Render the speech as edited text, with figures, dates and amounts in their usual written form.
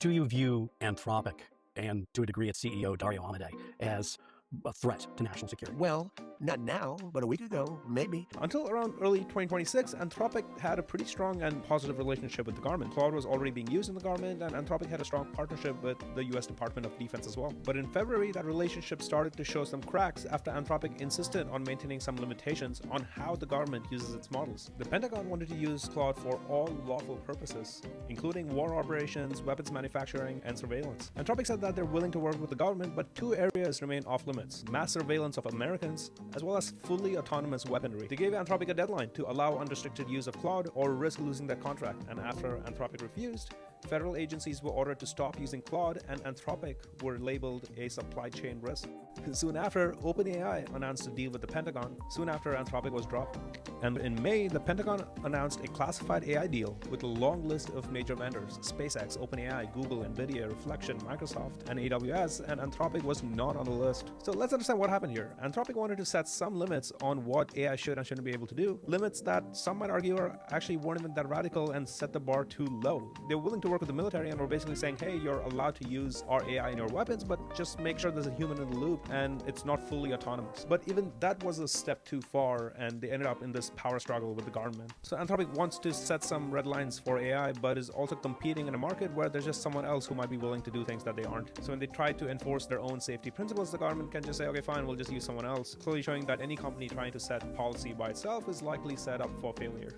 Do you view Anthropic, and to a degree its CEO, Dario Amodei, as a threat to national security? Well, not now, but a week ago, maybe. Until around early 2026, Anthropic had a pretty strong and positive relationship with the government. Claude was already being used in the government, and Anthropic had a strong partnership with the US Department of Defense as well. But in February, that relationship started to show some cracks after Anthropic insisted on maintaining some limitations on how the government uses its models. The Pentagon wanted to use Claude for all lawful purposes, including war operations, weapons manufacturing, and surveillance. Anthropic said that they're willing to work with the government, but two areas remain off limits: mass surveillance of Americans, as well as fully autonomous weaponry. They gave Anthropic a deadline to allow unrestricted use of Claude or risk losing that contract, and after Anthropic refused, federal agencies were ordered to stop using Claude, and Anthropic were labeled a supply chain risk. Soon after, OpenAI announced a deal with the Pentagon. Soon after, Anthropic was dropped. And in May, the Pentagon announced a classified AI deal with a long list of major vendors: SpaceX, OpenAI, Google, Nvidia, Reflection, Microsoft, and AWS, and Anthropic was not on the list. So let's understand what happened here. Anthropic wanted to set some limits on what AI should and shouldn't be able to do, limits that some might argue actually weren't even that radical and set the bar too low. They were willing to work with the military and were basically saying, hey, you're allowed to use our AI in your weapons, but just make sure there's a human in the loop and it's not fully autonomous. But even that was a step too far, and they ended up in this power struggle with the government. So Anthropic wants to set some red lines for AI, but is also competing in a market where there's just someone else who might be willing to do things that they aren't. So when they try to enforce their own safety principles, the government can just say, okay, fine, we'll just use someone else, clearly showing that any company trying to set policy by itself is likely set up for failure.